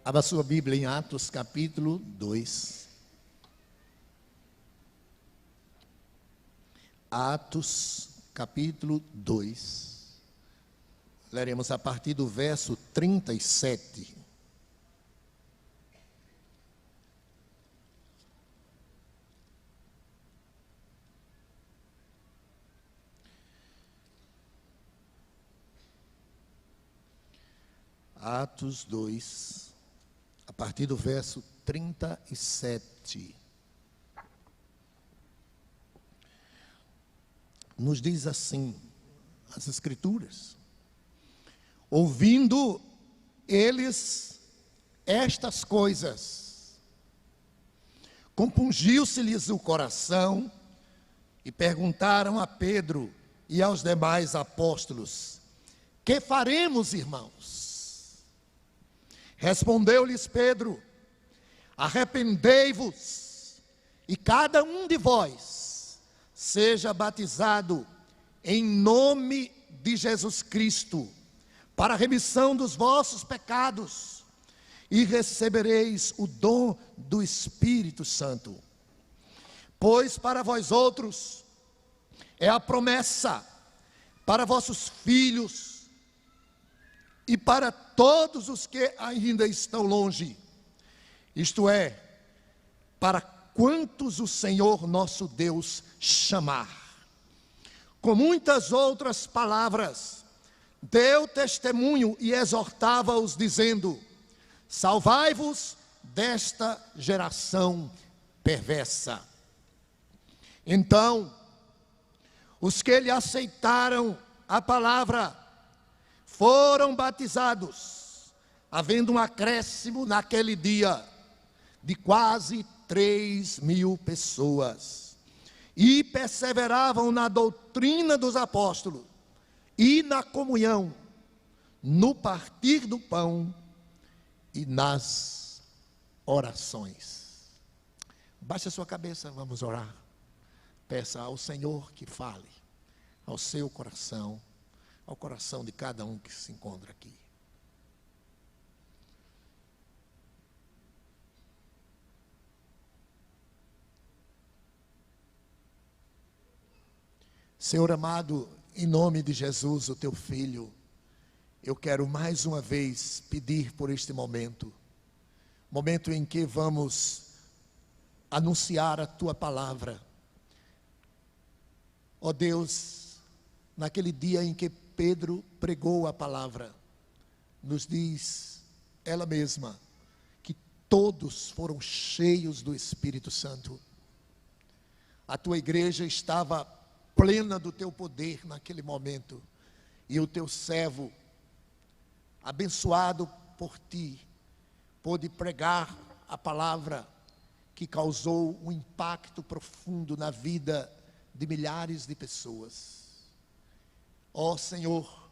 Abra sua Bíblia em Atos capítulo 2. Atos capítulo 2. Leremos a partir do verso 37. Atos 2, a partir do verso 37. Nos diz assim as Escrituras: ouvindo eles estas coisas, compungiu-se-lhes o coração e perguntaram a Pedro e aos demais apóstolos: que faremos, irmãos? Respondeu-lhes Pedro: arrependei-vos e cada um de vós seja batizado em nome de Jesus Cristo para a remissão dos vossos pecados e recebereis o dom do Espírito Santo. Pois para vós outros é a promessa, para vossos filhos e para todos os que ainda estão longe, isto é, para quantos o Senhor nosso Deus chamar. Com muitas outras palavras, deu testemunho e exortava-os, dizendo: salvai-vos desta geração perversa. Então, os que lhe aceitaram a palavra foram batizados, havendo um acréscimo naquele dia de quase 3.000 pessoas, e perseveravam na doutrina dos apóstolos, e na comunhão, no partir do pão e nas orações. Baixe a sua cabeça, vamos orar. Peça ao Senhor que fale ao seu coração, ao coração de cada um que se encontra aqui. Senhor amado, em nome de Jesus, o teu Filho, eu quero mais uma vez pedir por este momento em que vamos anunciar a tua palavra. Ó Deus, naquele dia em que Pedro pregou a palavra, nos diz ela mesma que todos foram cheios do Espírito Santo. A tua igreja estava plena do teu poder naquele momento, e o teu servo, abençoado por ti, pôde pregar a palavra que causou um impacto profundo na vida de milhares de pessoas. Ó Senhor,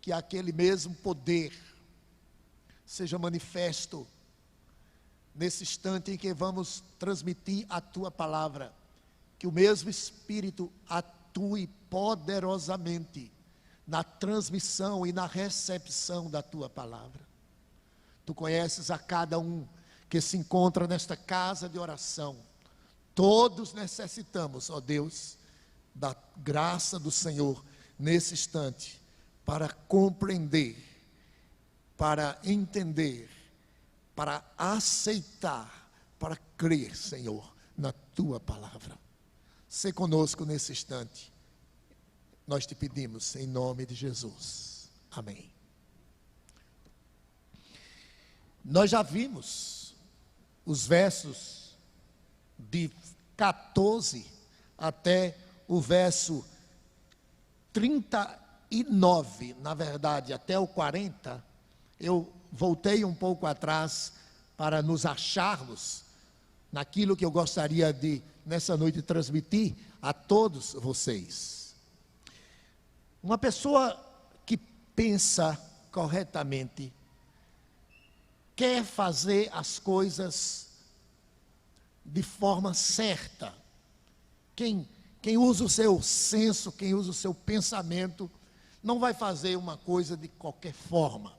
que aquele mesmo poder seja manifesto nesse instante em que vamos transmitir a tua palavra, que o mesmo Espírito atue poderosamente na transmissão e na recepção da tua palavra. Tu conheces a cada um que se encontra nesta casa de oração. Todos necessitamos, ó Deus, da graça do Senhor nesse instante, para compreender, para entender, para aceitar, para crer, Senhor, na tua palavra. Sê conosco nesse instante, nós te pedimos em nome de Jesus, amém. Nós já vimos os versos de 14 até o verso 39, na verdade até o 40, eu voltei um pouco atrás para nos acharmos naquilo que eu gostaria de, nessa noite, transmitir a todos vocês. Uma pessoa que pensa corretamente, quer fazer as coisas de forma certa. Quem usa o seu senso, quem usa o seu pensamento, não vai fazer uma coisa de qualquer forma.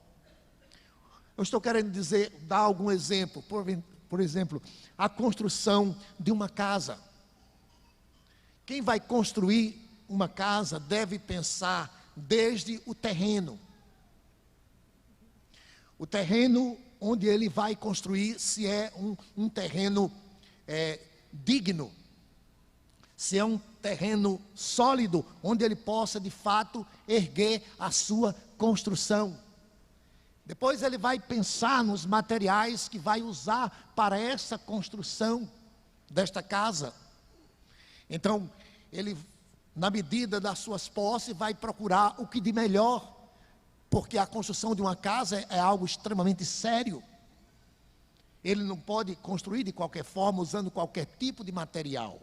Eu estou querendo dizer, dar algum exemplo. Por exemplo, a construção de uma casa. Quem vai construir uma casa deve pensar desde o terreno. O terreno onde ele vai construir, se é um terreno digno, se é um terreno sólido, onde ele possa de fato erguer a sua construção. Depois ele vai pensar nos materiais que vai usar para essa construção desta casa. Então, ele, na medida das suas posses, vai procurar o que de melhor, porque a construção de uma casa é algo extremamente sério. Ele não pode construir de qualquer forma, usando qualquer tipo de material.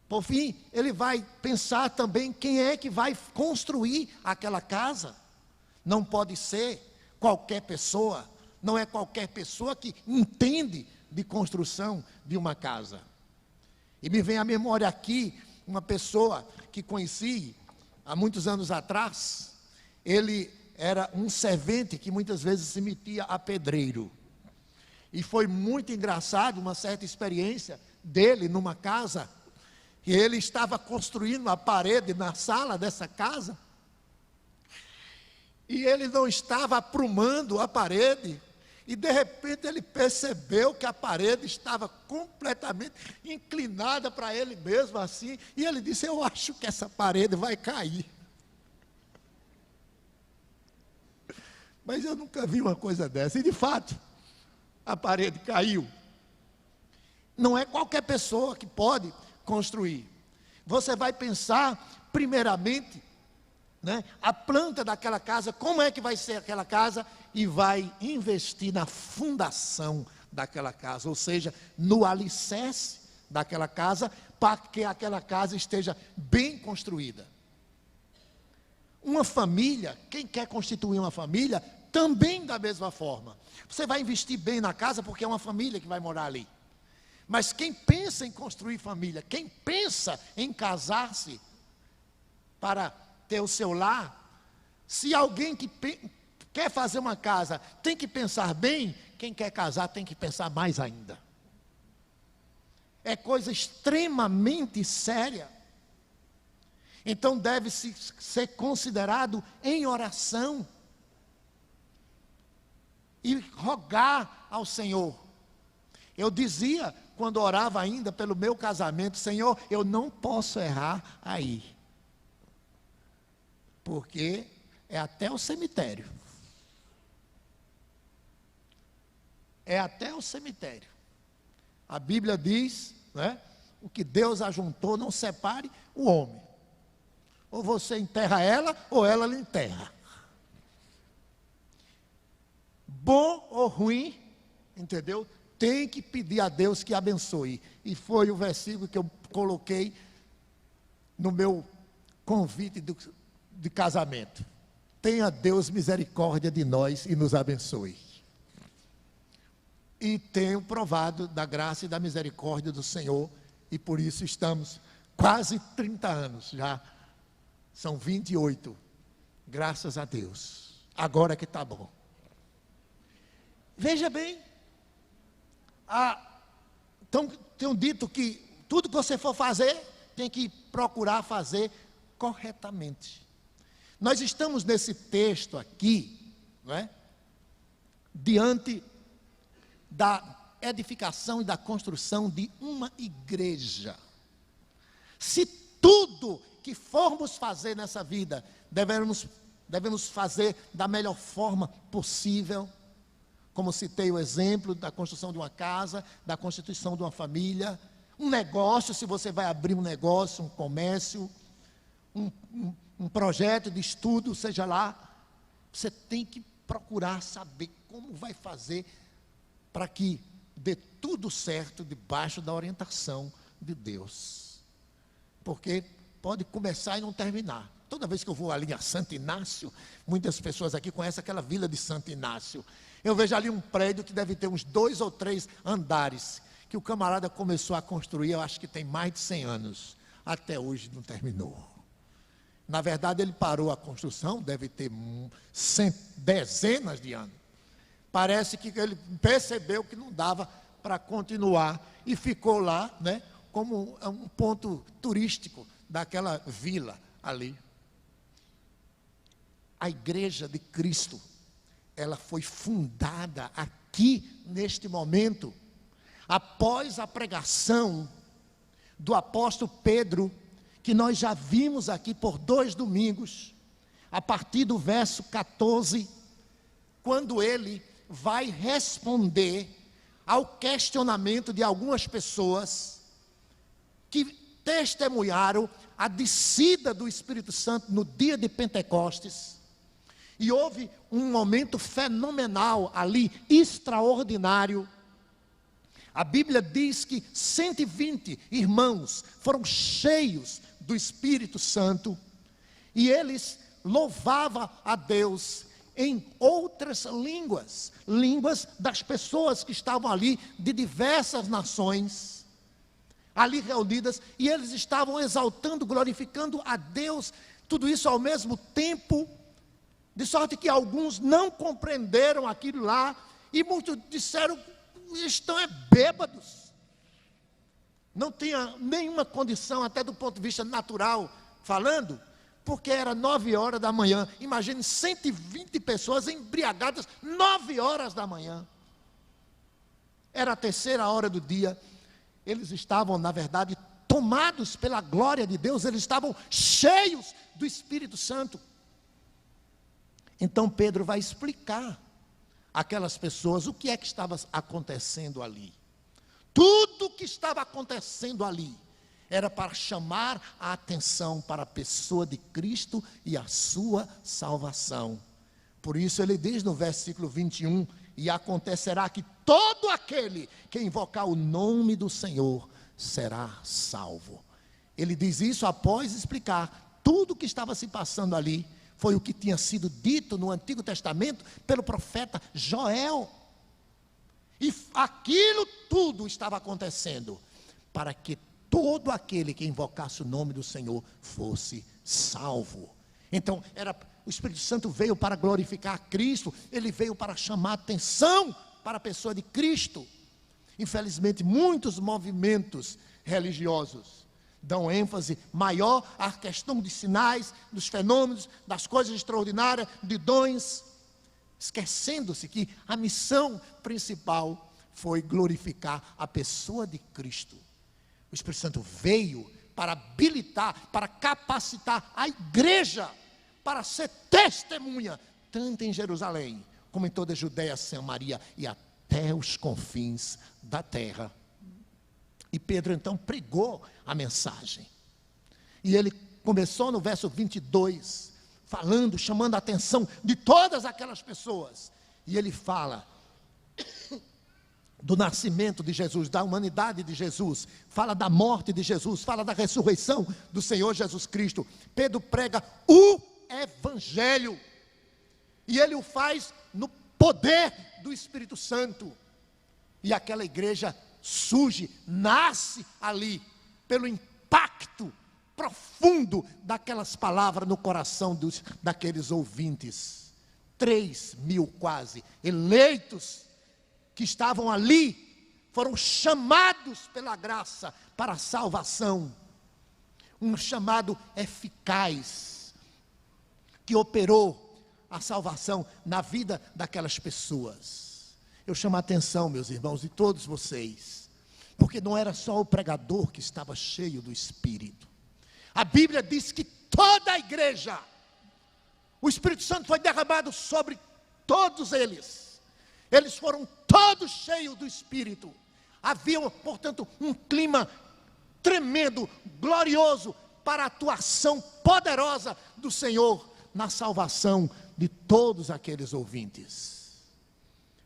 Por fim, ele vai pensar também quem é que vai construir aquela casa. Não pode ser qualquer pessoa, não é qualquer pessoa que entende de construção de uma casa. E me vem à memória aqui uma pessoa que conheci há muitos anos atrás. Ele era um servente que muitas vezes se metia a pedreiro. E foi muito engraçado uma certa experiência dele numa casa, que ele estava construindo a parede na sala dessa casa, e ele não estava aprumando a parede, e de repente ele percebeu que a parede estava completamente inclinada para ele mesmo assim, e ele disse: eu acho que essa parede vai cair. Mas eu nunca vi uma coisa dessa, e de fato, a parede caiu. Não é qualquer pessoa que pode construir. Você vai pensar primeiramente, a planta daquela casa, como é que vai ser aquela casa, e vai investir na fundação daquela casa, ou seja, no alicerce daquela casa, para que aquela casa esteja bem construída. Uma família, quem quer constituir uma família, também da mesma forma. Você vai investir bem na casa, porque é uma família que vai morar ali. Mas quem pensa em construir família, quem pensa em casar-se para ter o seu lar, se alguém que quer fazer uma casa tem que pensar bem, quem quer casar tem que pensar mais ainda. É coisa extremamente séria. Então deve ser considerado em oração e rogar ao Senhor. Eu dizia, quando orava ainda pelo meu casamento: Senhor, eu não posso errar aí, porque é até o cemitério. É até o cemitério. A Bíblia diz, o que Deus ajuntou, não separe o homem. Ou você enterra ela, ou ela lhe enterra. Bom ou ruim, entendeu? Tem que pedir a Deus que abençoe. E foi o versículo que eu coloquei no meu convite de casamento. Tenha Deus misericórdia de nós e nos abençoe. E tenho provado da graça e da misericórdia do Senhor, e por isso estamos quase 30 anos já. São 28, graças a Deus. Agora que está bom. Veja bem, então tenho dito que tudo que você for fazer, tem que procurar fazer corretamente. Nós estamos nesse texto aqui, diante da edificação e da construção de uma igreja. Se tudo que formos fazer nessa vida, devemos fazer da melhor forma possível, como citei o exemplo da construção de uma casa, da constituição de uma família, um negócio, se você vai abrir um negócio, um comércio, um projeto de estudo, seja lá, você tem que procurar saber como vai fazer para que dê tudo certo debaixo da orientação de Deus. Porque pode começar e não terminar. Toda vez que eu vou ali a Santo Inácio, muitas pessoas aqui conhecem aquela vila de Santo Inácio. Eu vejo ali um prédio que deve ter uns 2 ou 3 andares, que o camarada começou a construir, eu acho que tem mais de 100 anos. Até hoje não terminou. Na verdade, ele parou a construção, deve ter dezenas de anos. Parece que ele percebeu que não dava para continuar e ficou lá, né, como um ponto turístico daquela vila ali. A igreja de Cristo, ela foi fundada aqui neste momento, após a pregação do apóstolo Pedro, que nós já vimos aqui por 2 domingos, a partir do verso 14, quando ele vai responder ao questionamento de algumas pessoas que testemunharam a descida do Espírito Santo no dia de Pentecostes. E houve um momento fenomenal ali, extraordinário. A Bíblia diz que 120 irmãos foram cheios do Espírito Santo, e eles louvavam a Deus em outras línguas, línguas das pessoas que estavam ali, de diversas nações, ali reunidas, e eles estavam exaltando, glorificando a Deus, tudo isso ao mesmo tempo, de sorte que alguns não compreenderam aquilo lá, e muitos disseram, estão bêbados, não tinha nenhuma condição, até do ponto de vista natural falando, porque era 9 horas da manhã. Imagine 120 pessoas embriagadas, 9 horas da manhã. Era a 3ª hora do dia. Eles estavam, na verdade, tomados pela glória de Deus, eles estavam cheios do Espírito Santo. Então Pedro vai explicar àquelas pessoas o que é que estava acontecendo ali. Tudo o que estava acontecendo ali era para chamar a atenção para a pessoa de Cristo e a sua salvação. Por isso ele diz no versículo 21, e acontecerá que todo aquele que invocar o nome do Senhor será salvo. Ele diz isso após explicar tudo o que estava se passando ali. Foi o que tinha sido dito no Antigo Testamento pelo profeta Joel. E aquilo tudo estava acontecendo para que todo aquele que invocasse o nome do Senhor fosse salvo. Então, o Espírito Santo veio para glorificar a Cristo, ele veio para chamar a atenção para a pessoa de Cristo. Infelizmente, muitos movimentos religiosos dão ênfase maior à questão de sinais, dos fenômenos, das coisas extraordinárias, de dons, esquecendo-se que a missão principal foi glorificar a pessoa de Cristo. O Espírito Santo veio para habilitar, para capacitar a igreja para ser testemunha, tanto em Jerusalém, como em toda a Judeia, Samaria e até os confins da terra. E Pedro então pregou a mensagem. E ele começou no verso 22, falando, chamando a atenção de todas aquelas pessoas. E ele fala do nascimento de Jesus, da humanidade de Jesus, fala da morte de Jesus, fala da ressurreição do Senhor Jesus Cristo. Pedro prega o Evangelho, e ele o faz no poder do Espírito Santo. E aquela igreja surge, nasce ali, pelo impacto profundo daquelas palavras no coração daqueles ouvintes. 3.000 quase, eleitos, que estavam ali, foram chamados pela graça para a salvação. Um chamado eficaz, que operou a salvação na vida daquelas pessoas. Eu chamo a atenção, meus irmãos, de todos vocês, porque não era só o pregador que estava cheio do Espírito. A Bíblia diz que toda a igreja, o Espírito Santo foi derramado sobre todos eles. Eles foram todos cheios do Espírito. Havia, portanto, um clima tremendo, glorioso, para a atuação poderosa do Senhor na salvação de todos aqueles ouvintes.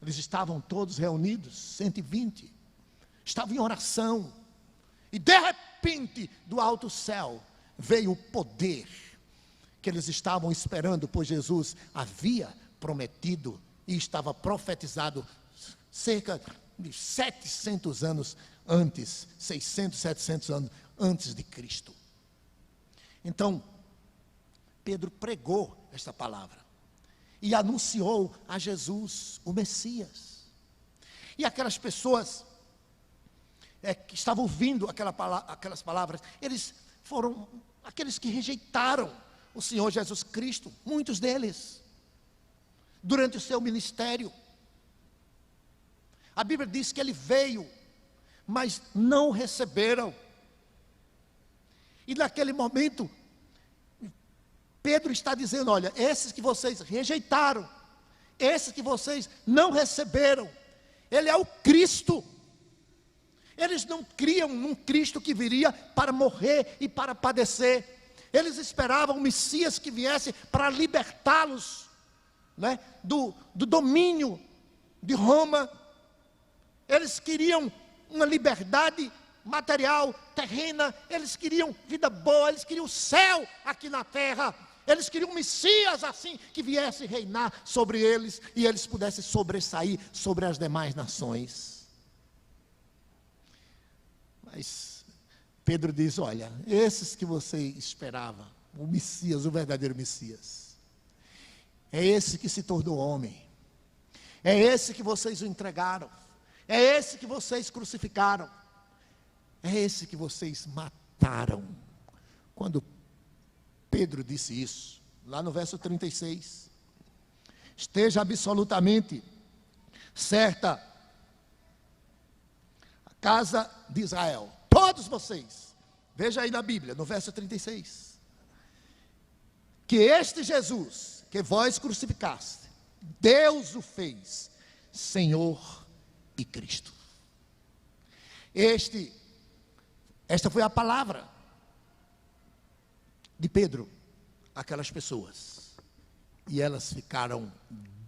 Eles estavam todos reunidos, 120, estavam em oração, e de repente, do alto céu, veio o poder que eles estavam esperando, pois Jesus havia prometido e estava profetizado cerca de 700 anos antes, 600, 700 anos antes de Cristo. Então, Pedro pregou esta palavra e anunciou a Jesus, o Messias. E aquelas pessoas que estavam ouvindo aquelas palavras, eles foram aqueles que rejeitaram o Senhor Jesus Cristo, muitos deles, durante o seu ministério. A Bíblia diz que ele veio, mas não o receberam. E naquele momento, Pedro está dizendo: olha, esses que vocês rejeitaram, esses que vocês não receberam, ele é o Cristo. Eles não criam num Cristo que viria para morrer e para padecer. Eles esperavam um Messias que viesse para libertá-los, né, do domínio de Roma. Eles queriam uma liberdade material, terrena. Eles queriam vida boa, eles queriam o céu aqui na terra. Eles queriam um Messias assim, que viesse reinar sobre eles e eles pudessem sobressair sobre as demais nações. Mas Pedro diz: olha, esses que você esperava, o Messias, o verdadeiro Messias, é esse que se tornou homem, é esse que vocês o entregaram, é esse que vocês crucificaram, é esse que vocês mataram. Quando Pedro disse isso, lá no verso 36, esteja absolutamente certa, a casa de Israel, todos vocês, veja aí na Bíblia, no verso 36, que este Jesus, que vós crucificaste, Deus o fez Senhor e Cristo. Esta foi a palavra de Pedro àquelas pessoas, e elas ficaram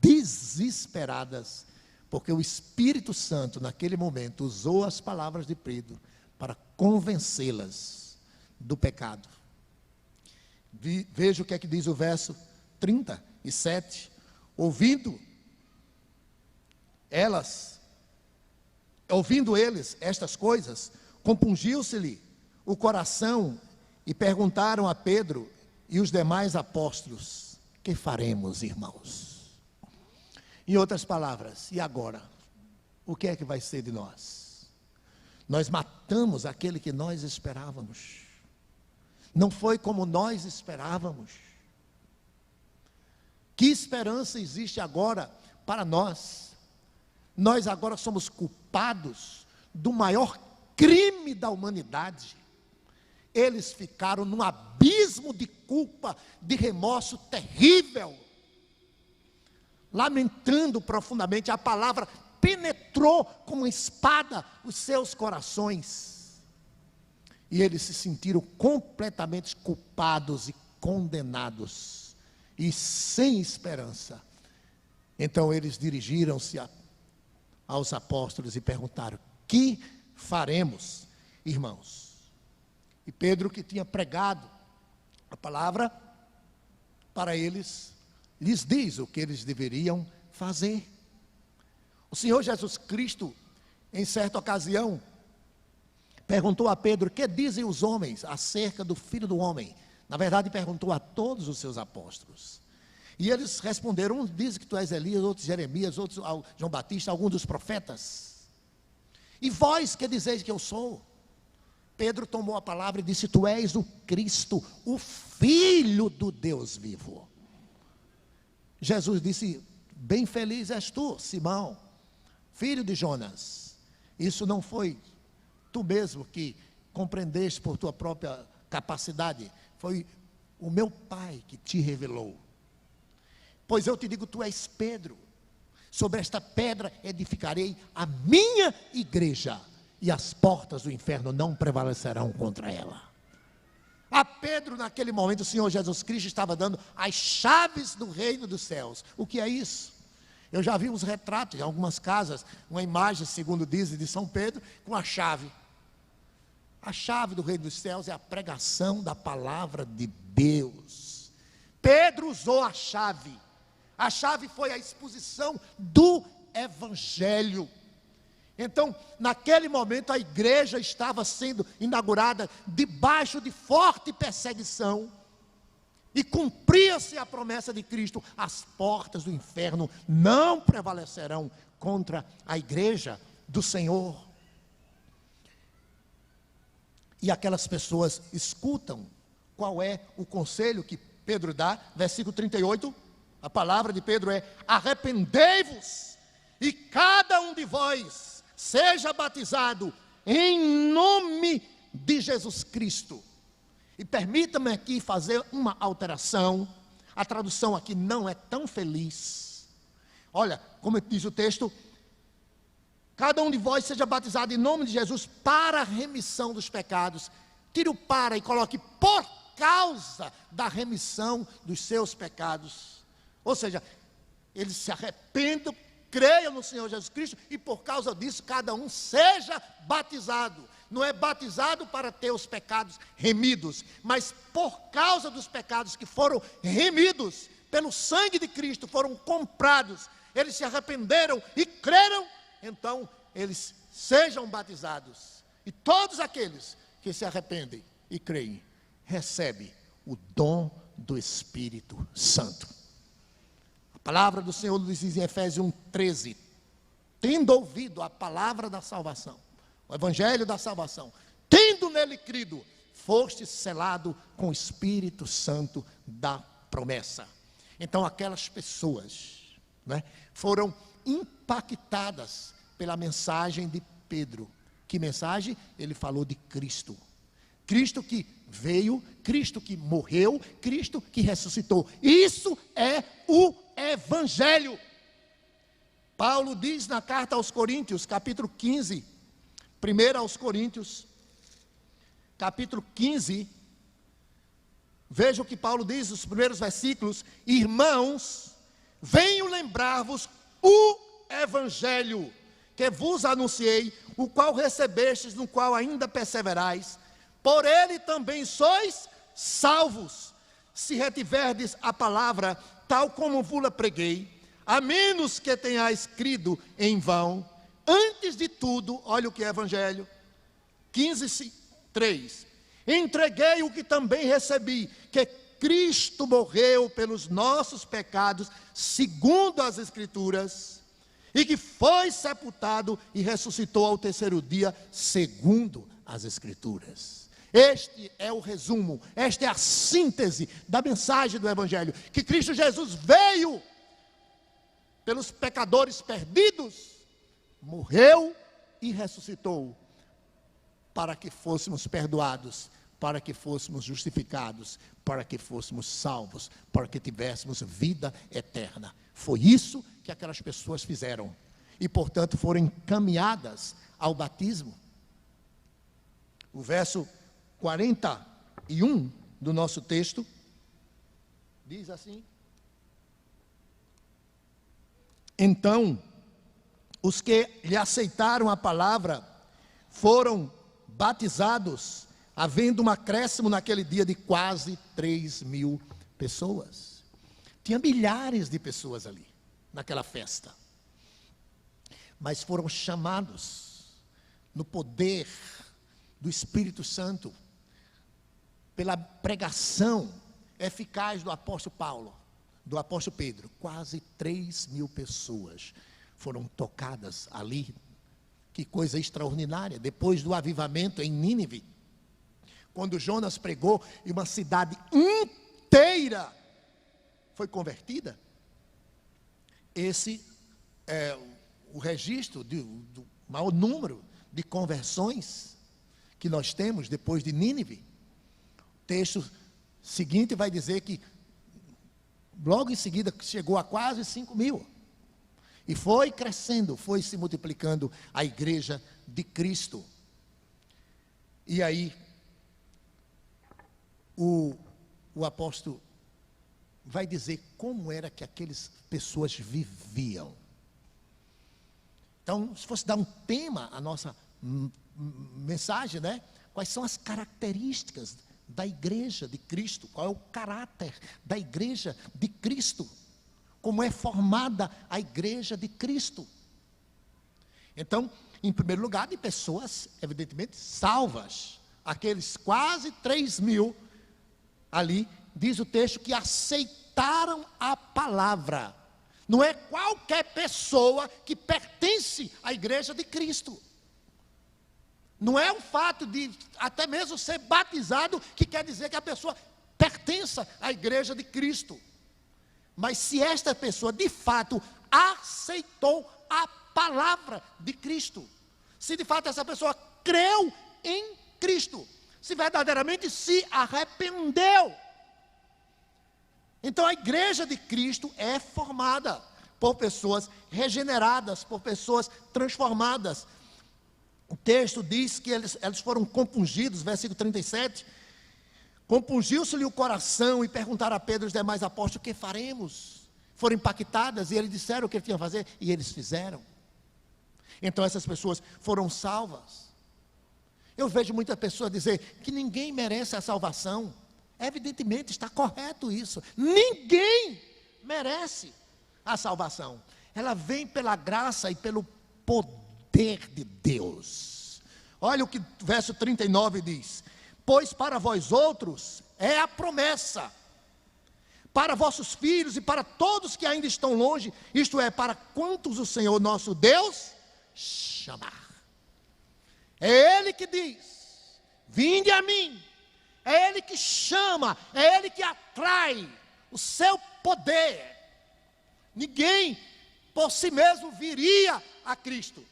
desesperadas, porque o Espírito Santo naquele momento usou as palavras de Pedro para convencê-las do pecado. Veja o que é que diz o verso 37, ouvindo eles estas coisas, compungiu-se-lhe o coração e perguntaram a Pedro e os demais apóstolos: que faremos, irmãos? Em outras palavras, e agora? O que é que vai ser de nós? Nós matamos aquele que nós esperávamos. Não foi como nós esperávamos. Que esperança existe agora para nós? Nós agora somos culpados do maior crime da humanidade. Eles ficaram num abismo de culpa, de remorso terrível, lamentando profundamente. A palavra penetrou como uma espada os seus corações, e eles se sentiram completamente culpados e condenados, e sem esperança. Então eles dirigiram-se aos apóstolos e perguntaram: que faremos, irmãos? E Pedro, que tinha pregado a palavra para eles, lhes diz o que eles deveriam fazer. O Senhor Jesus Cristo, em certa ocasião, perguntou a Pedro: que dizem os homens acerca do Filho do Homem? Na verdade, perguntou a todos os seus apóstolos. E eles responderam: uns dizem que tu és Elias, outros Jeremias, outros João Batista, alguns dos profetas. E vós, que dizeis que eu sou? Pedro tomou a palavra e disse: tu és o Cristo, o Filho do Deus vivo. Jesus disse: bem feliz és tu, Simão, filho de Jonas. Isso não foi tu mesmo que compreendeste por tua própria capacidade, foi o meu Pai que te revelou. Pois eu te digo, tu és Pedro, sobre esta pedra edificarei a minha igreja, e as portas do inferno não prevalecerão contra ela. A Pedro, naquele momento, o Senhor Jesus Cristo estava dando as chaves do reino dos céus. O que é isso? Eu já vi uns retratos em algumas casas, uma imagem, segundo dizem, de São Pedro, com a chave. A chave do reino dos céus é a pregação da palavra de Deus. Pedro usou a chave. A chave foi a exposição do Evangelho. Então, naquele momento, a igreja estava sendo inaugurada debaixo de forte perseguição. e cumpria-se a promessa de Cristo, as portas do inferno não prevalecerão contra a igreja do Senhor. E aquelas pessoas escutam qual é o conselho que Pedro dá, versículo 38, a palavra de Pedro é: arrependei-vos, e cada um de vós seja batizado em nome de Jesus Cristo. E permita-me aqui fazer uma alteração. A tradução aqui não é tão feliz. Olha, como diz o texto: cada um de vós seja batizado em nome de Jesus para a remissão dos pecados. Tire o para e coloque por causa da remissão dos seus pecados. Ou seja, eles se arrependam, creiam no Senhor Jesus Cristo e por causa disso cada um seja batizado. Não é batizado para ter os pecados remidos, mas por causa dos pecados que foram remidos pelo sangue de Cristo, foram comprados, eles se arrependeram e creram, então eles sejam batizados. E todos aqueles que se arrependem e creem, recebem o dom do Espírito Santo. A palavra do Senhor nos diz em Efésios 1:13, tendo ouvido a palavra da salvação, o evangelho da salvação, tendo nele crido, foste selado com o Espírito Santo da promessa. Então aquelas pessoas, né, foram impactadas pela mensagem de Pedro. Que mensagem? Ele falou de Cristo. Cristo que veio, Cristo que morreu, Cristo que ressuscitou. Isso é o evangelho. Paulo diz na carta aos Coríntios, capítulo 15, 1 aos Coríntios, capítulo 15, veja o que Paulo diz, os primeiros versículos: irmãos, venho lembrar-vos o evangelho que vos anunciei, o qual recebestes, no qual ainda perseverais, por ele também sois salvos, se retiverdes a palavra, tal como vos-la preguei, a menos que tenhais crido em vão. Antes de tudo, olha o que é evangelho, 15:3, entreguei o que também recebi, que Cristo morreu pelos nossos pecados, segundo as Escrituras, e que foi sepultado e ressuscitou ao terceiro dia, segundo as Escrituras. Este é o resumo, esta é a síntese da mensagem do evangelho, que Cristo Jesus veio pelos pecadores perdidos, morreu e ressuscitou, para que fôssemos perdoados, para que fôssemos justificados, para que fôssemos salvos, para que tivéssemos vida eterna. Foi isso que aquelas pessoas fizeram, e portanto foram encaminhadas ao batismo. O verso 41 do nosso texto diz assim: então os que lhe aceitaram a palavra foram batizados, havendo um acréscimo naquele dia de quase 3.000 pessoas. Tinha milhares de pessoas ali, naquela festa. Mas foram chamados no poder do Espírito Santo, pela pregação eficaz do apóstolo Paulo, do apóstolo Pedro. Quase 3.000 pessoas foram tocadas ali. Que coisa extraordinária. Depois do avivamento em Nínive, quando Jonas pregou e uma cidade inteira foi convertida. Esse é o registro do maior número de conversões que nós temos depois de Nínive. O texto seguinte vai dizer que logo em seguida chegou a quase 5.000. E foi crescendo, foi se multiplicando a igreja de Cristo. E aí, o apóstolo vai dizer como era que aquelas pessoas viviam. Então, se fosse dar um tema à nossa mensagem, né? Quais são as características da igreja de Cristo? Qual é o caráter da igreja de Cristo? Como é formada a igreja de Cristo? Então, em primeiro lugar, de pessoas, evidentemente, salvas. Aqueles quase 3.000 ali diz o texto que aceitaram a palavra. Não é qualquer pessoa que pertence à igreja de Cristo. Não é o fato de até mesmo ser batizado que quer dizer que a pessoa pertença à igreja de Cristo. Mas se esta pessoa de fato aceitou a palavra de Cristo, se de fato essa pessoa creu em Cristo, se verdadeiramente se arrependeu, então a igreja de Cristo é formada por pessoas regeneradas, por pessoas transformadas. O texto diz que eles foram compungidos, versículo 37, compungiu-se-lhe o coração e perguntaram a Pedro e os demais apóstolos: o que faremos? Foram impactadas e eles disseram o que tinham a fazer e eles fizeram. Então essas pessoas foram salvas. Eu vejo muitas pessoas dizer que ninguém merece a salvação. Evidentemente está correto isso. Ninguém merece a salvação. Ela vem pela graça e pelo poder de Deus. Olha o que o verso 39 diz: pois para vós outros é a promessa, para vossos filhos e para todos que ainda estão longe, isto é, para quantos o Senhor nosso Deus chamar. É Ele que diz: vinde a mim. É Ele que chama, é Ele que atrai o seu poder. Ninguém por si mesmo viria a Cristo.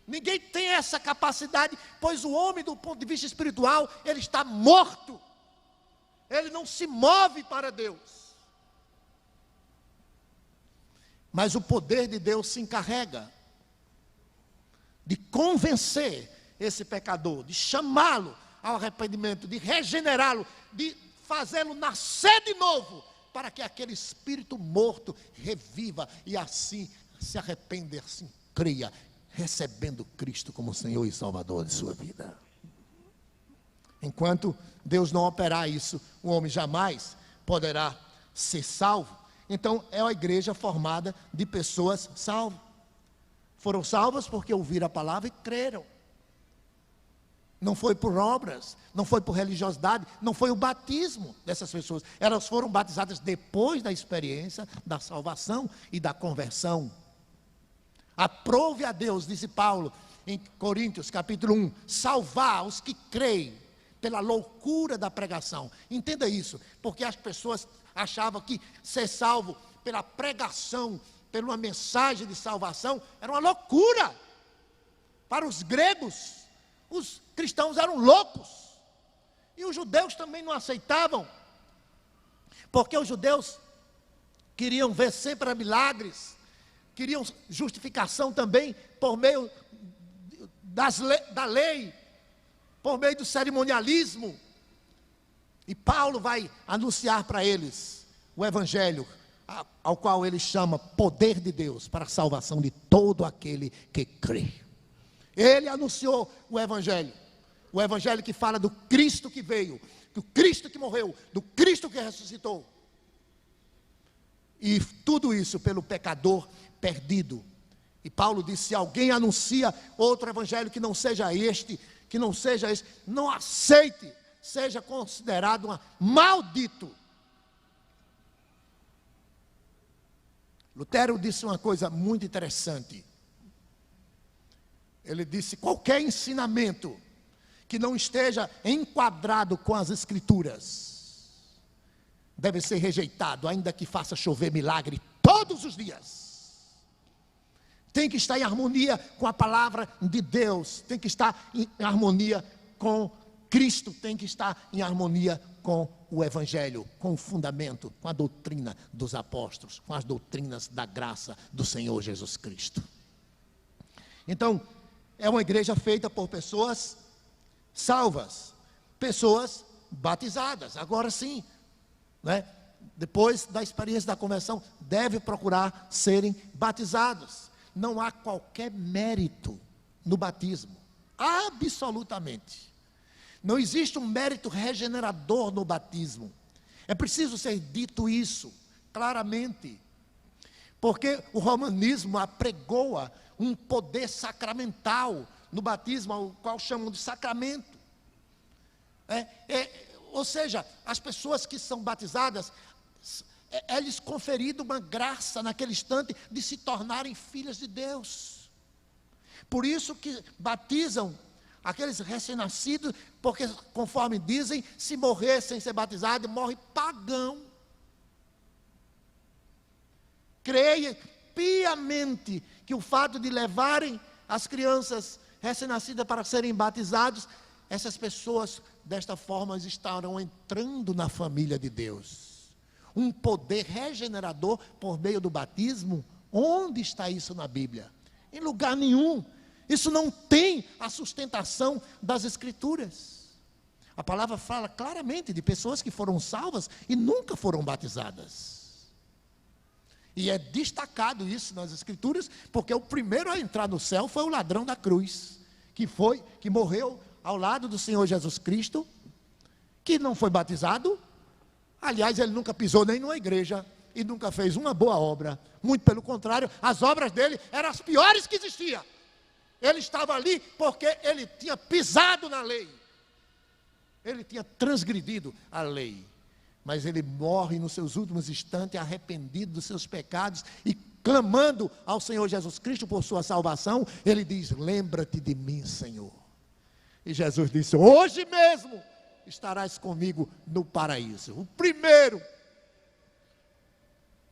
Ninguém tem essa capacidade, pois o homem, do ponto de vista espiritual, ele está morto. Ele não se move para Deus. Mas o poder de Deus se encarrega de convencer esse pecador, de chamá-lo ao arrependimento, de regenerá-lo, de fazê-lo nascer de novo, para que aquele espírito morto reviva e assim se arrependa, assim creia, recebendo Cristo como Senhor e Salvador de sua vida. Enquanto Deus não operar isso, o homem jamais poderá ser salvo. Então é a igreja formada de pessoas salvas. Foram salvas porque ouviram a palavra e creram. Não foi por obras, não foi por religiosidade, não foi o batismo dessas pessoas. Elas foram batizadas depois da experiência da salvação e da conversão. Aprove a Deus, disse Paulo em Coríntios capítulo 1, salvar os que creem pela loucura da pregação. Entenda isso, porque as pessoas achavam que ser salvo pela pregação, pela uma mensagem de salvação, era uma loucura. Para os gregos, os cristãos eram loucos, e os judeus também não aceitavam, porque os judeus queriam ver sempre milagres, queriam justificação também por meio da lei, por meio do cerimonialismo. E Paulo vai anunciar para eles o evangelho, ao qual ele chama poder de Deus para a salvação de todo aquele que crê. Ele anunciou o evangelho que fala do Cristo que veio, do Cristo que morreu, do Cristo que ressuscitou. E tudo isso pelo pecador perdido. E Paulo disse: se alguém anuncia outro evangelho que não seja este, não aceite, seja considerado maldito. Lutero disse uma coisa muito interessante. Ele disse: qualquer ensinamento que não esteja enquadrado com as Escrituras deve ser rejeitado, ainda que faça chover milagre todos os dias. Tem que estar em harmonia com a palavra de Deus, tem que estar em harmonia com Cristo, tem que estar em harmonia com o Evangelho, com o fundamento, com a doutrina dos apóstolos, com as doutrinas da graça do Senhor Jesus Cristo. Então, é uma igreja feita por pessoas salvas, pessoas batizadas. Agora sim, né? Depois da experiência da conversão, deve procurar serem batizados. Não há qualquer mérito no batismo, absolutamente. Não existe um mérito regenerador no batismo. É preciso ser dito isso claramente, porque o romanismo apregoa um poder sacramental no batismo, ao qual chamam de sacramento. Ou seja, as pessoas que são batizadas, é-lhes conferida uma graça naquele instante de se tornarem filhas de Deus. Por isso que batizam aqueles recém-nascidos, porque conforme dizem, se morrer sem ser batizado, morre pagão. Creia piamente que o fato de levarem as crianças recém-nascidas para serem batizados, essas pessoas desta forma estarão entrando na família de Deus. Um poder regenerador por meio do batismo. Onde está isso na Bíblia? Em lugar nenhum. Isso não tem a sustentação das Escrituras. A palavra fala claramente de pessoas que foram salvas e nunca foram batizadas. E é destacado isso nas Escrituras, porque o primeiro a entrar no céu foi o ladrão da cruz, que morreu ao lado do Senhor Jesus Cristo, que não foi batizado. Aliás, ele nunca pisou nem numa igreja e nunca fez uma boa obra. Muito pelo contrário, as obras dele eram as piores que existiam. Ele estava ali porque ele tinha pisado na lei. Ele tinha transgredido a lei. Mas ele morre nos seus últimos instantes, arrependido dos seus pecados e clamando ao Senhor Jesus Cristo por sua salvação. Ele diz: lembra-te de mim, Senhor. E Jesus disse: hoje mesmo estarás comigo no paraíso. O primeiro,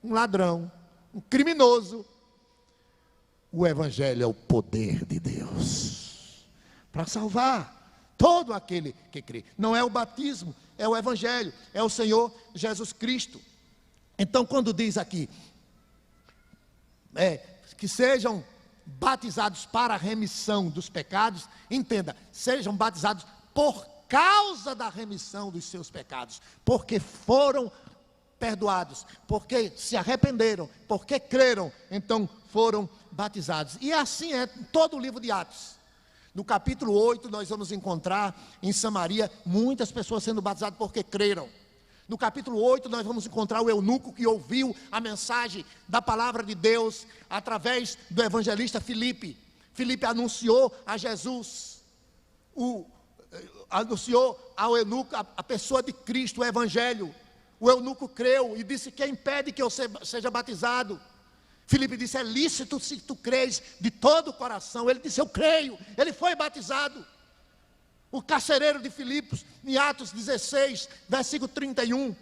um ladrão, um criminoso. O Evangelho é o poder de Deus para salvar todo aquele que crê. Não é o batismo, é o Evangelho, é o Senhor Jesus Cristo. Então, quando diz aqui que sejam batizados para a remissão dos pecados, entenda, sejam batizados por causa da remissão dos seus pecados, porque foram perdoados, porque se arrependeram, porque creram, então foram batizados. E assim é todo o livro de Atos. No capítulo 8 nós vamos encontrar em Samaria muitas pessoas sendo batizadas porque creram. No capítulo 8 nós vamos encontrar o eunuco que ouviu a mensagem da palavra de Deus através do evangelista Filipe. Filipe anunciou a Jesus, anunciou ao eunuco a pessoa de Cristo, o evangelho. O eunuco creu e disse: quem impede que eu seja batizado? Filipe disse: é lícito se tu crês de todo o coração. Ele disse: eu creio. Ele foi batizado. O carcereiro de Filipos, em Atos 16, versículo 31,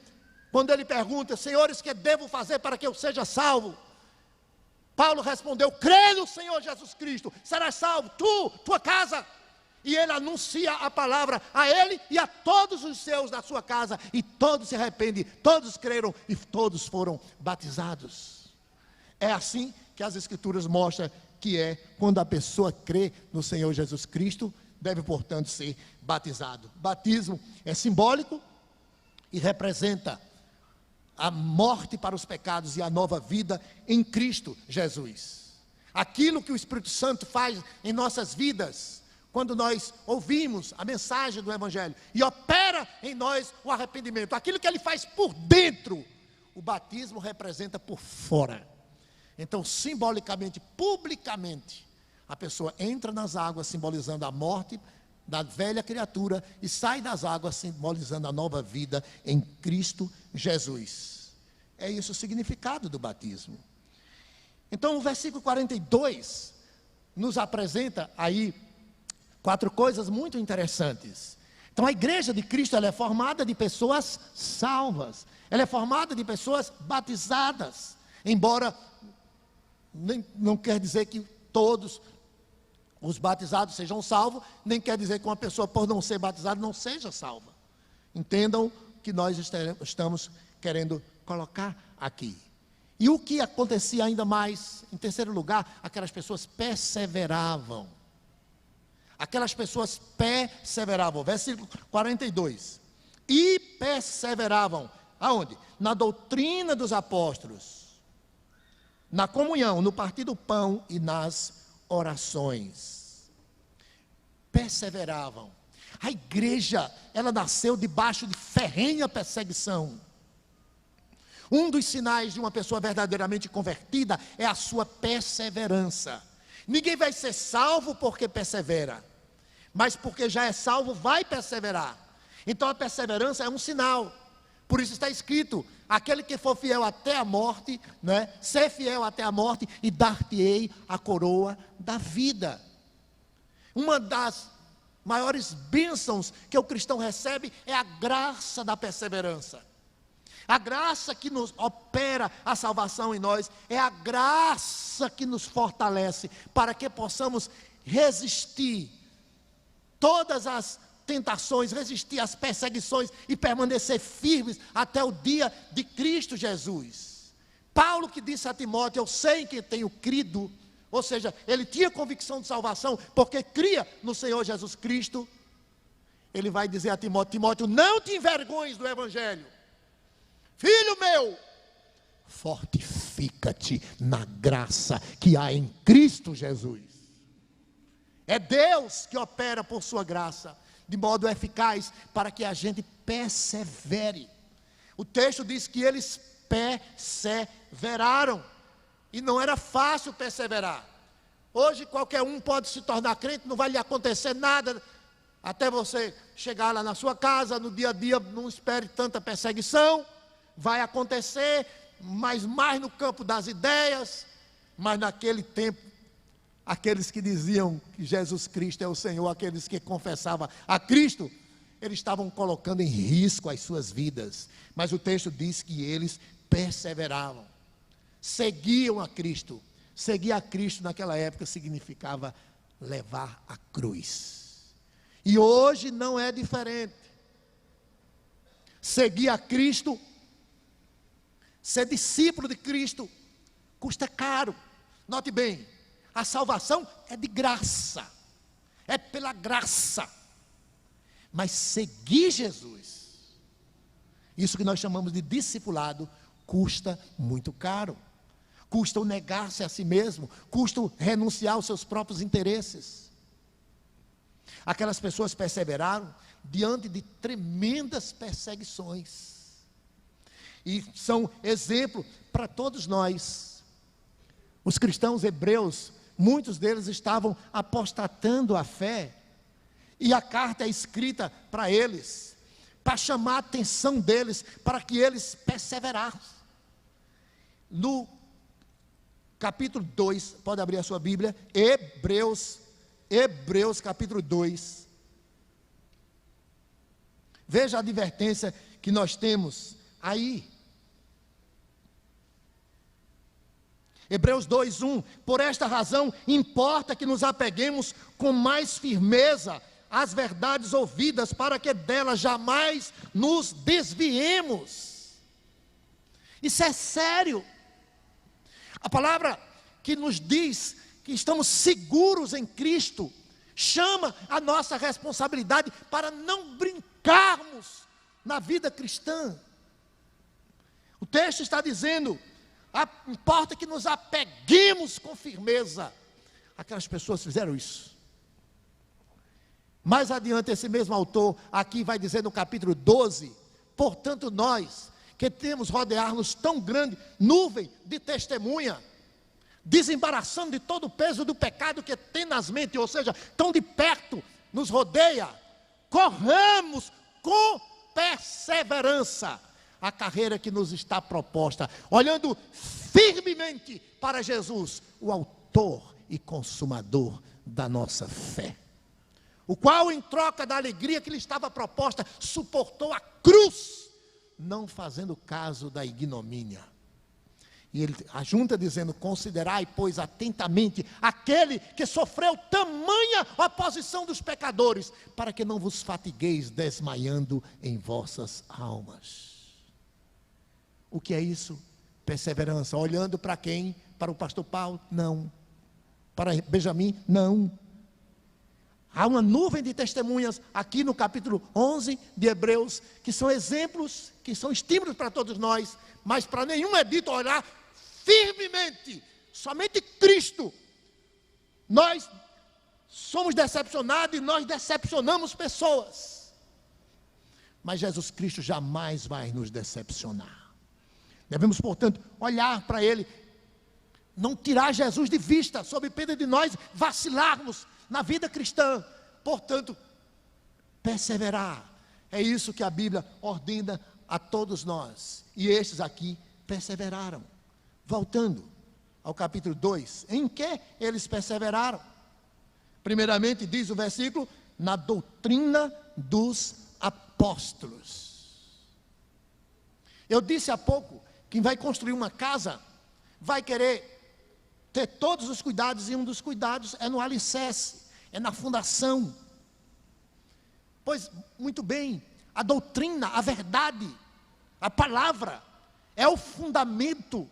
quando ele pergunta: senhores, que devo fazer para que eu seja salvo? Paulo respondeu: crê no Senhor Jesus Cristo, serás salvo, tua casa. E ele anuncia a palavra a ele e a todos os seus da sua casa, e todos se arrependem, todos creram e todos foram batizados. É assim que as Escrituras mostram que é quando a pessoa crê no Senhor Jesus Cristo, deve, portanto, ser batizado. Batismo é simbólico e representa a morte para os pecados e a nova vida em Cristo Jesus. Aquilo que o Espírito Santo faz em nossas vidas, quando nós ouvimos a mensagem do Evangelho e opera em nós o arrependimento, aquilo que ele faz por dentro, o batismo representa por fora. Então, simbolicamente, publicamente, a pessoa entra nas águas simbolizando a morte da velha criatura e sai das águas simbolizando a nova vida em Cristo Jesus. É isso o significado do batismo. Então, o versículo 42 nos apresenta aí 4 coisas muito interessantes. Então, a igreja de Cristo, ela é formada de pessoas salvas. Ela é formada de pessoas batizadas. Embora não quer dizer que todos os batizados sejam salvos, nem quer dizer que uma pessoa, por não ser batizada, não seja salva. Entendam que nós estamos querendo colocar aqui. E o que acontecia ainda mais, em terceiro lugar, aquelas pessoas perseveravam. Aquelas pessoas perseveravam. Versículo 42. E perseveravam. Aonde? Na doutrina dos apóstolos, na comunhão, no partir do pão e nas orações. Perseveravam. A igreja, ela nasceu debaixo de ferrenha perseguição. Um dos sinais de uma pessoa verdadeiramente convertida é a sua perseverança. Ninguém vai ser salvo porque persevera, mas porque já é salvo vai perseverar. Então a perseverança é um sinal. Por isso está escrito: aquele que for fiel até a morte, né, ser fiel até a morte, e dar-te-ei a coroa da vida. Uma das maiores bênçãos que o cristão recebe é a graça da perseverança. A graça que nos opera a salvação em nós é a graça que nos fortalece para que possamos resistir todas as tentações, resistir às perseguições e permanecer firmes até o dia de Cristo Jesus. Paulo, que disse a Timóteo: eu sei em quem tenho crido, ou seja, ele tinha convicção de salvação porque cria no Senhor Jesus Cristo. Ele vai dizer a Timóteo: Timóteo, não te envergonhes do Evangelho. Filho meu, fortifica-te na graça que há em Cristo Jesus. É Deus que opera por sua graça, de modo eficaz, para que a gente persevere. O texto diz que eles perseveraram, e não era fácil perseverar. Hoje qualquer um pode se tornar crente, não vai lhe acontecer nada, até você chegar lá na sua casa, no dia a dia, não espere tanta perseguição. Vai acontecer, mas mais no campo das ideias. Mas naquele tempo, aqueles que diziam que Jesus Cristo é o Senhor, aqueles que confessavam a Cristo, eles estavam colocando em risco as suas vidas. Mas o texto diz que eles perseveravam, seguiam a Cristo. Seguir a Cristo naquela época significava levar a cruz. E hoje não é diferente. Seguir a Cristo, ser discípulo de Cristo, custa caro. Note bem, a salvação é de graça, é pela graça. Mas seguir Jesus, isso que nós chamamos de discipulado, custa muito caro. Custa o negar-se a si mesmo, custa o renunciar aos seus próprios interesses. Aquelas pessoas perseveraram diante de tremendas perseguições. E são exemplo para todos nós. Os cristãos hebreus, muitos deles estavam apostatando a fé. E a carta é escrita para eles, para chamar a atenção deles, para que eles perseverassem. No capítulo 2, pode abrir a sua Bíblia, Hebreus capítulo 2. Veja a advertência que nós temos aí. Hebreus 2:1, por esta razão importa que nos apeguemos com mais firmeza às verdades ouvidas, para que delas jamais nos desviemos. Isso é sério. A palavra que nos diz que estamos seguros em Cristo chama a nossa responsabilidade para não brincarmos na vida cristã. O texto está dizendo: importa que nos apeguemos com firmeza. Aquelas pessoas fizeram isso. Mais adiante, esse mesmo autor aqui vai dizer no capítulo 12: portanto nós, que temos rodear-nos tão grande nuvem de testemunha, desembaraçando de todo o peso do pecado que tenazmente, ou seja, tão de perto nos rodeia, corramos com perseverança a carreira que nos está proposta, olhando firmemente para Jesus, o autor e consumador da nossa fé, o qual, em troca da alegria que lhe estava proposta, suportou a cruz, não fazendo caso da ignomínia. E ele ajunta dizendo: considerai, pois, atentamente aquele que sofreu tamanha oposição dos pecadores, para que não vos fatigueis desmaiando em vossas almas. O que é isso? Perseverança. Olhando para quem? Para o pastor Paulo? Não. Para Benjamim? Não. Há uma nuvem de testemunhas aqui no capítulo 11 de Hebreus, que são exemplos, que são estímulos para todos nós, mas para nenhum é dito olhar firmemente, somente Cristo. Nós somos decepcionados e nós decepcionamos pessoas, mas Jesus Cristo jamais vai nos decepcionar. Devemos, portanto, olhar para Ele, não tirar Jesus de vista, sob pena de nós vacilarmos na vida cristã. Portanto, perseverar, É isso que a Bíblia ordena a todos nós. E estes aqui perseveraram. Voltando ao capítulo 2, em que eles perseveraram? Primeiramente diz o versículo, na doutrina dos apóstolos. Eu disse há pouco, quem vai construir uma casa, vai querer ter todos os cuidados, e um dos cuidados é no alicerce, é na fundação. Pois, muito bem, a doutrina, a verdade, a palavra, é o fundamento.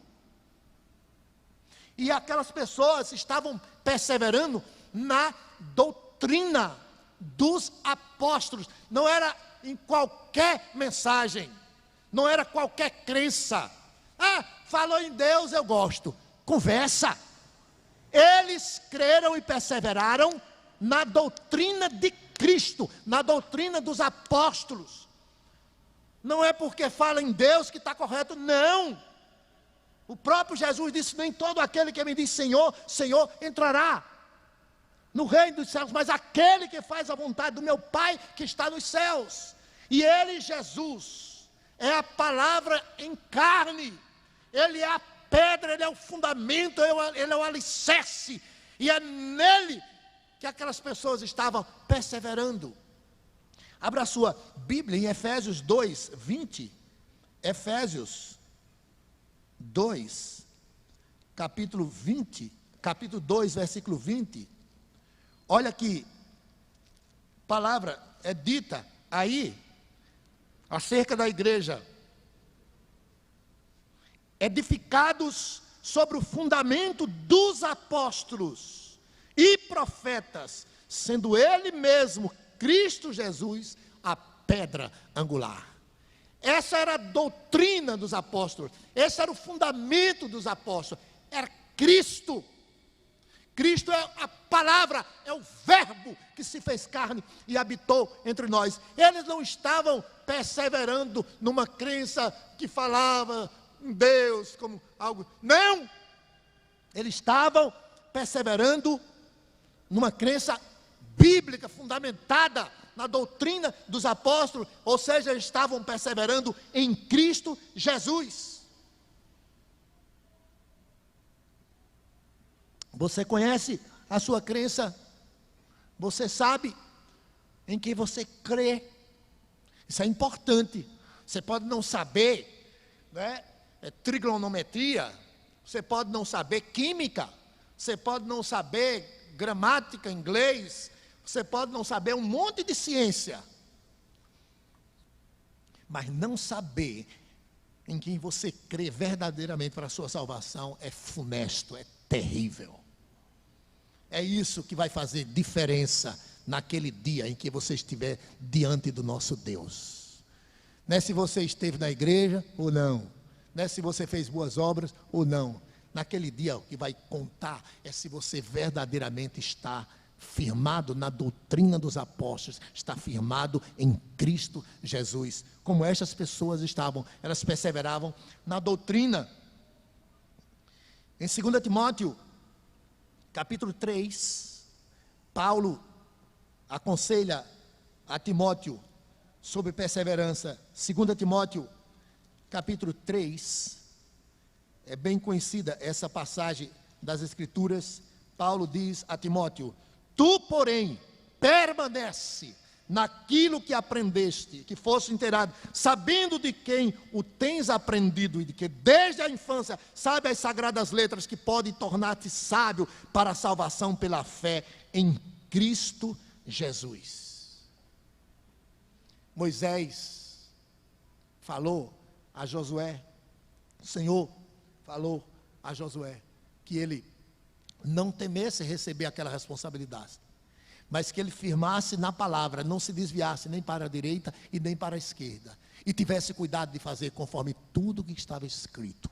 E aquelas pessoas estavam perseverando na doutrina dos apóstolos. Não era em qualquer mensagem, não era qualquer crença. Ah, falou em Deus, eu gosto. Conversa. Eles creram e perseveraram na doutrina de Cristo, na doutrina dos apóstolos. Não é porque fala em Deus que está correto, não. O próprio Jesus disse, nem todo aquele que me diz Senhor, Senhor, entrará no reino dos céus, mas aquele que faz a vontade do meu Pai que está nos céus. E Ele, Jesus, é a palavra em carne, Ele é a pedra, Ele é o fundamento, Ele é o alicerce, e é nele que aquelas pessoas estavam perseverando. Abra a sua Bíblia em Efésios 2, 20. Efésios 2, capítulo 20, capítulo 2, versículo 20. Olha que palavra é dita aí, acerca da igreja. Edificados sobre o fundamento dos apóstolos e profetas, sendo Ele mesmo, Cristo Jesus, a pedra angular. Essa era a doutrina dos apóstolos, esse era o fundamento dos apóstolos, era Cristo. Cristo é a palavra, é o verbo que se fez carne e habitou entre nós. Eles não estavam perseverando numa crença que falava em Deus como algo, não, eles estavam perseverando numa crença bíblica, fundamentada na doutrina dos apóstolos, ou seja, eles estavam perseverando em Cristo Jesus. Você conhece a sua crença? Você sabe em que você crê? Isso é importante. Você pode não saber, né, trigonometria, você pode não saber química, você pode não saber gramática, inglês, você pode não saber um monte de ciência, mas não saber em quem você crê verdadeiramente para a sua salvação é funesto, é terrível. É isso que vai fazer diferença naquele dia em que você estiver diante do nosso Deus. Não é se você esteve na igreja ou não, não é se você fez boas obras ou não. Naquele dia o que vai contar é se você verdadeiramente está firmado na doutrina dos apóstolos, está firmado em Cristo Jesus, como estas pessoas estavam, elas perseveravam na doutrina. Em 2 Timóteo, capítulo 3, Paulo aconselha a Timóteo sobre perseverança. 2 Timóteo, capítulo 3, é bem conhecida essa passagem das Escrituras. Paulo diz a Timóteo: tu, porém, permanece naquilo que aprendeste, que foste inteirado, sabendo de quem o tens aprendido, e de que desde a infância sabe as sagradas letras que podem tornar-te sábio para a salvação pela fé em Cristo Jesus. Moisés falou a Josué, o Senhor falou a Josué que ele não temesse receber aquela responsabilidade, mas que ele firmasse na palavra, não se desviasse nem para a direita e nem para a esquerda, e tivesse cuidado de fazer conforme tudo que estava escrito.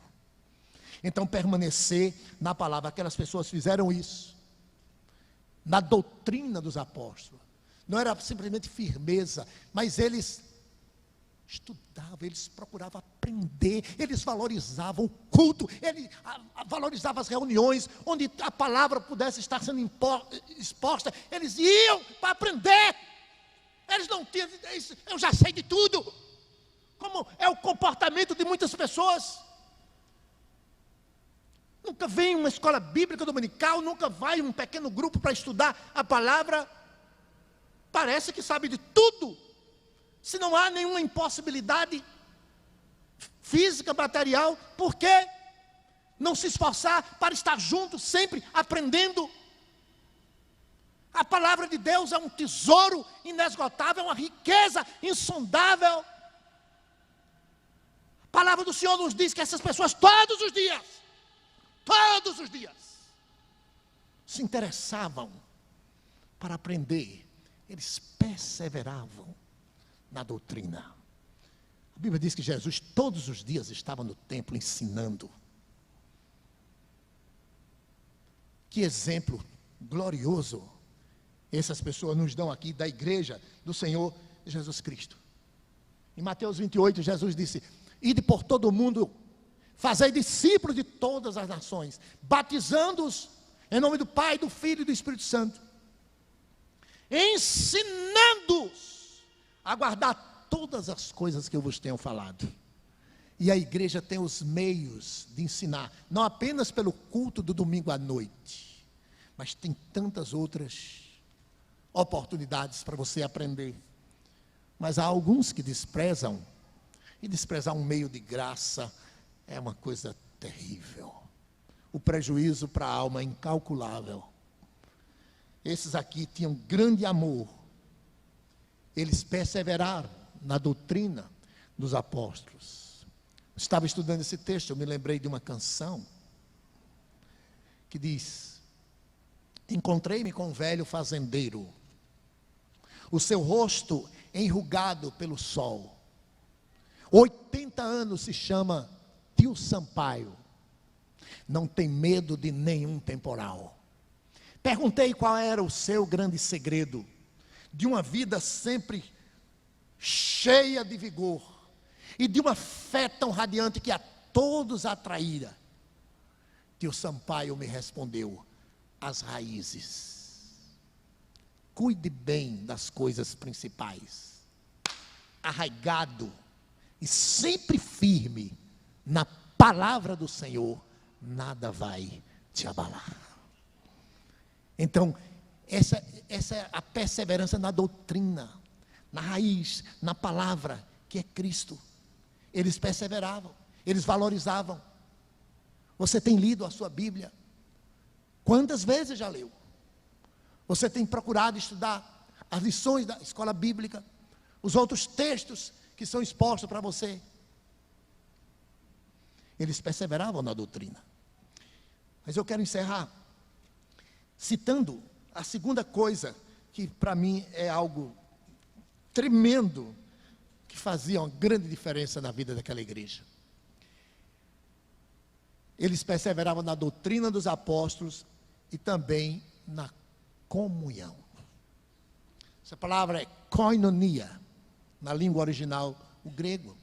Então, permanecer na palavra. Aquelas pessoas fizeram isso na doutrina dos apóstolos. Não era simplesmente firmeza, mas eles estudavam, eles procuravam aprender, eles valorizavam o culto, eles valorizavam as reuniões onde a palavra pudesse estar sendo exposta, eles iam para aprender. Eles não tinham, eu já sei de tudo. Como é o comportamento de muitas pessoas. Nunca vem uma escola bíblica dominical, nunca vai um pequeno grupo para estudar a palavra. Parece que sabe de tudo. Se não há nenhuma impossibilidade física, material, por que não se esforçar para estar junto, sempre aprendendo? A palavra de Deus é um tesouro inesgotável, uma riqueza insondável. A palavra do Senhor nos diz que essas pessoas todos os dias, se interessavam para aprender. Eles perseveravam na doutrina. A Bíblia diz que Jesus todos os dias estava no templo ensinando. Que exemplo glorioso essas pessoas nos dão aqui da igreja do Senhor Jesus Cristo. Em Mateus 28, Jesus disse: ide por todo o mundo, fazei discípulos de todas as nações, batizando-os em nome do Pai, do Filho e do Espírito Santo, ensinando-os a guardar todas as coisas que eu vos tenho falado. E a igreja tem os meios de ensinar, não apenas pelo culto do domingo à noite, mas tem tantas outras oportunidades para você aprender. Mas há alguns que desprezam, e desprezar um meio de graça é uma coisa terrível. O prejuízo para a alma é incalculável. Esses aqui tinham grande amor. Eles perseveraram na doutrina dos apóstolos. Estava estudando esse texto, eu me lembrei de uma canção que diz: encontrei-me com um velho fazendeiro, o seu rosto enrugado pelo sol, 80 anos, se chama Tio Sampaio, não tem medo de nenhum temporal. Perguntei qual era o seu grande segredo, de uma vida sempre cheia de vigor, e de uma fé tão radiante que a todos atraíra. Tio Sampaio me respondeu: as raízes. Cuide bem das coisas principais. Arraigado e sempre firme na palavra do Senhor, nada vai te abalar. Então, essa é a perseverança na doutrina, na raiz, na palavra, que é Cristo. Eles perseveravam, eles valorizavam. Você tem lido a sua Bíblia? Quantas vezes já leu? Você tem procurado estudar as lições da escola bíblica, os outros textos que são expostos para você? Eles perseveravam na doutrina. Mas eu quero encerrar citando a segunda coisa, que para mim é algo tremendo, que fazia uma grande diferença na vida daquela igreja. Eles perseveravam na doutrina dos apóstolos e também na comunhão. Essa palavra é koinonia, na língua original, o grego.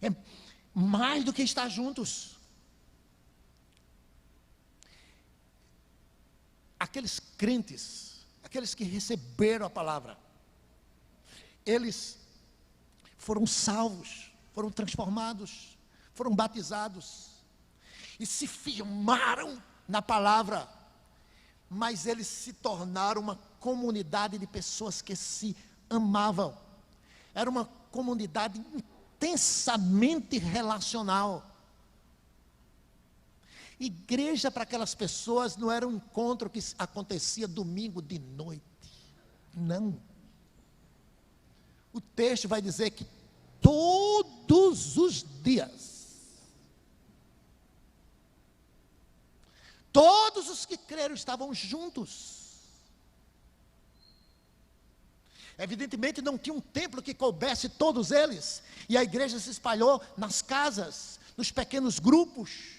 É mais do que estar juntos. Aqueles crentes, aqueles que receberam a palavra, eles foram salvos, foram transformados, foram batizados e se firmaram na palavra, mas eles se tornaram uma comunidade de pessoas que se amavam. Era uma comunidade intensamente relacional. Igreja para aquelas pessoas não era um encontro que acontecia domingo de noite. Não. O texto vai dizer que todos os dias, todos os que creram estavam juntos. Evidentemente não tinha um templo que coubesse todos eles, e a igreja se espalhou nas casas, nos pequenos grupos.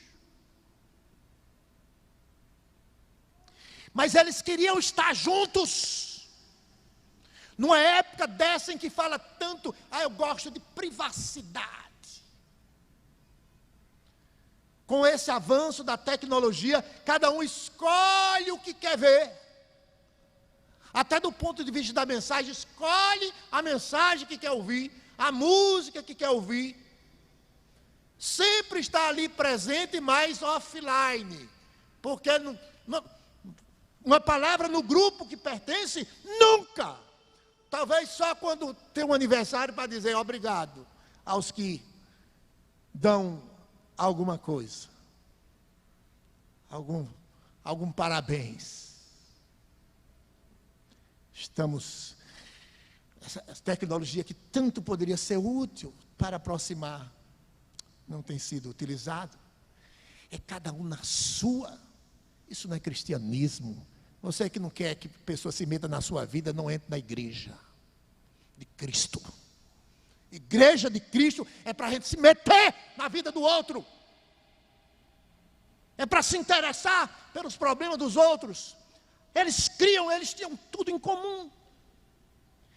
Mas eles queriam estar juntos. Numa época dessa em que fala tanto, eu gosto de privacidade. Com esse avanço da tecnologia, cada um escolhe o que quer ver. Até do ponto de vista da mensagem, escolhe a mensagem que quer ouvir, a música que quer ouvir. Sempre está ali presente, mas offline. Porque uma palavra no grupo que pertence, nunca. Talvez só quando tem um aniversário para dizer obrigado aos que dão alguma coisa. Algum parabéns. Essa tecnologia que tanto poderia ser útil para aproximar, não tem sido utilizado. É cada um na sua. Isso não é cristianismo. Você que não quer que a pessoa se meta na sua vida, não entre na igreja de Cristo. Igreja de Cristo é para a gente se meter na vida do outro. É para se interessar pelos problemas dos outros. Eles tinham tudo em comum.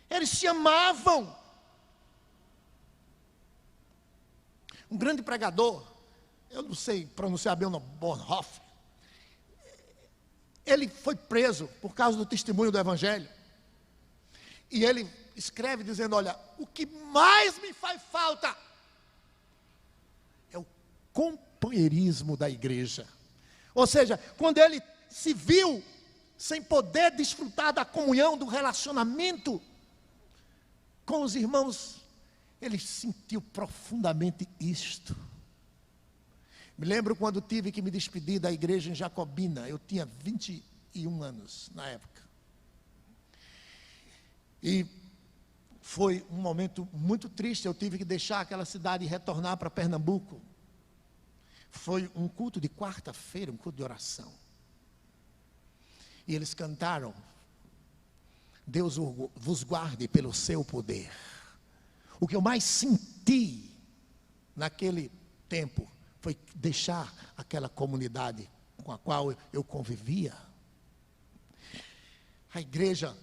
Eles se amavam. Um grande pregador, eu não sei pronunciar bem o nome, Bonhoeffer, ele foi preso por causa do testemunho do Evangelho. E ele escreve dizendo, olha, o que mais me faz falta é o companheirismo da igreja. Ou seja, quando ele se viu sem poder desfrutar da comunhão, do relacionamento com os irmãos, ele sentiu profundamente isto. Me lembro quando tive que me despedir da igreja em Jacobina. Eu tinha 21 anos na época. E foi um momento muito triste. Eu tive que deixar aquela cidade e retornar para Pernambuco. Foi um culto de quarta-feira, um culto de oração. E eles cantaram, Deus vos guarde pelo seu poder. O que eu mais senti naquele tempo foi deixar aquela comunidade com a qual eu convivia. A igreja,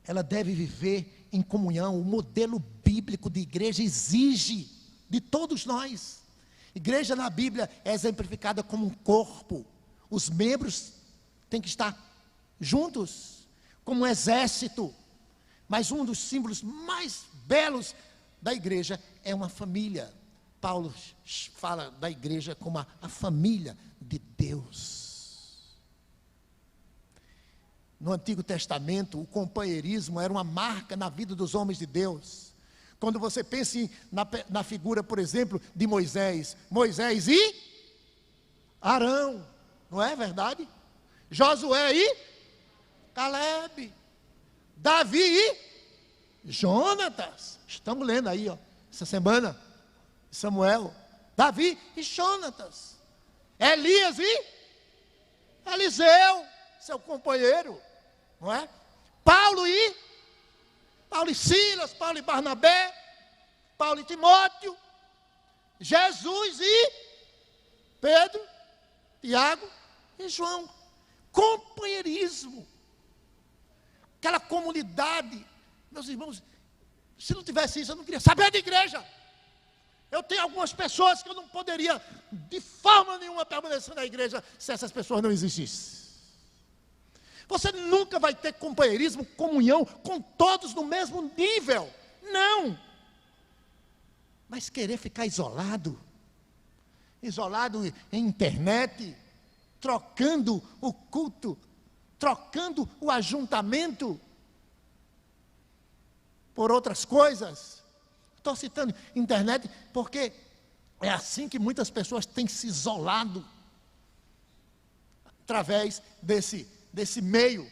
ela deve viver em comunhão. O modelo bíblico de igreja exige de todos nós. Igreja na Bíblia é exemplificada como um corpo. Os membros têm que estar juntos, como um exército. Mas um dos símbolos mais belos da igreja é uma família. Paulo fala da igreja como a família de Deus. No Antigo Testamento, o companheirismo era uma marca na vida dos homens de Deus. Quando você pensa na figura, por exemplo, de Moisés e Arão, não é verdade? Josué e Calebe, Davi e Jonatas. Estamos lendo aí, essa semana, Samuel, Davi e Jonatas, Elias e Eliseu, seu companheiro, não é? Paulo e Silas, Paulo e Barnabé, Paulo e Timóteo, Jesus e Pedro, Tiago e João. Companheirismo, aquela comunidade. Meus irmãos, se não tivesse isso, eu não queria saber de igreja. Eu tenho algumas pessoas que eu não poderia de forma nenhuma permanecer na igreja se essas pessoas não existissem. Você nunca vai ter companheirismo, comunhão com todos no mesmo nível. Não. Mas querer ficar isolado em internet, trocando o culto, trocando o ajuntamento por outras coisas. Estou citando internet porque é assim que muitas pessoas têm se isolado através desse meio.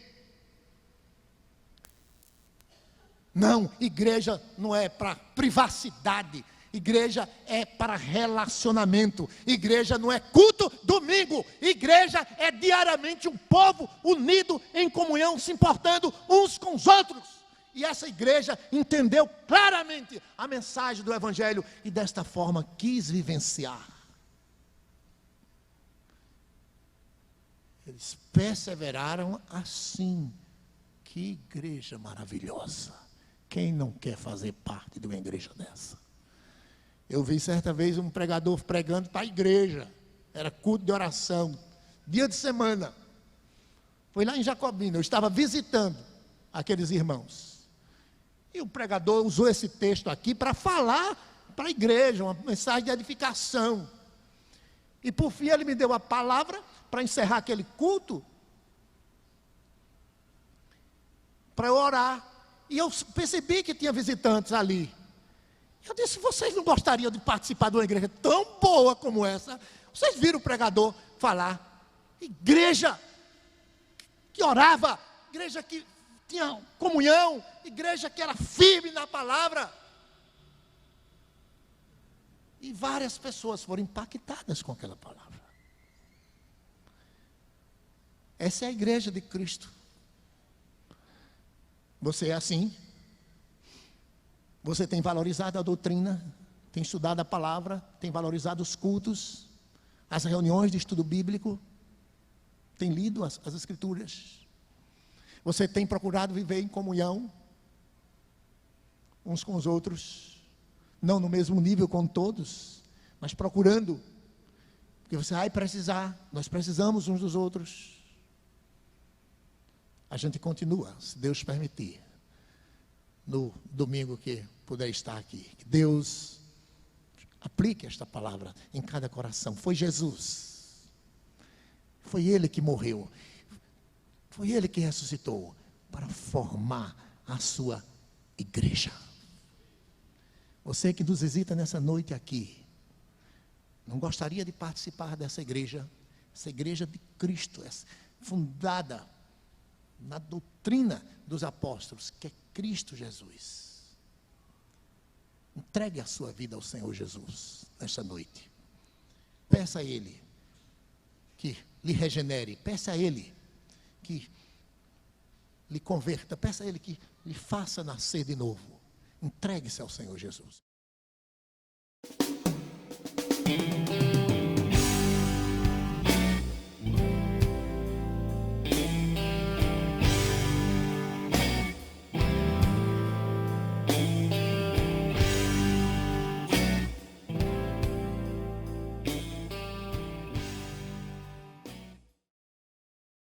Não, igreja não é para privacidade. Igreja é para relacionamento. Igreja não é culto domingo. Igreja é diariamente um povo unido em comunhão, se importando uns com os outros. E essa igreja entendeu claramente a mensagem do Evangelho e desta forma quis vivenciar. Eles perseveraram assim. Que igreja maravilhosa. Quem não quer fazer parte de uma igreja dessa? Eu vi certa vez um pregador pregando para a igreja. Era culto de oração, dia de semana. Foi lá em Jacobina, eu estava visitando. aqueles irmãos. E o pregador usou esse texto aqui para falar para a igreja, uma mensagem de edificação. E por fim ele me deu a palavra para encerrar aquele culto, para eu orar. E eu percebi que tinha visitantes ali. Eu disse: vocês não gostariam de participar de uma igreja tão boa como essa? Vocês viram o pregador falar? Igreja que orava, igreja que tinha comunhão, igreja que era firme na palavra. E várias pessoas foram impactadas com aquela palavra. Essa é a igreja de Cristo. Você é assim? Você tem valorizado a doutrina, tem estudado a palavra, tem valorizado os cultos, as reuniões de estudo bíblico, tem lido as escrituras. Você tem procurado viver em comunhão uns com os outros, não no mesmo nível com todos, mas procurando, porque você vai precisar, nós precisamos uns dos outros. A gente continua, se Deus permitir, no domingo que puder estar aqui. Que Deus aplique esta palavra em cada coração. Foi Jesus, foi Ele que morreu, foi Ele que ressuscitou para formar a sua igreja. Você que nos visita nessa noite aqui, não gostaria de participar dessa igreja? Essa igreja de Cristo, fundada na doutrina dos apóstolos, que é Cristo Jesus. Entregue a sua vida ao Senhor Jesus nesta noite. Peça a Ele que lhe regenere, peça a Ele que lhe converta, peça a Ele que lhe faça nascer de novo. Entregue-se ao Senhor Jesus.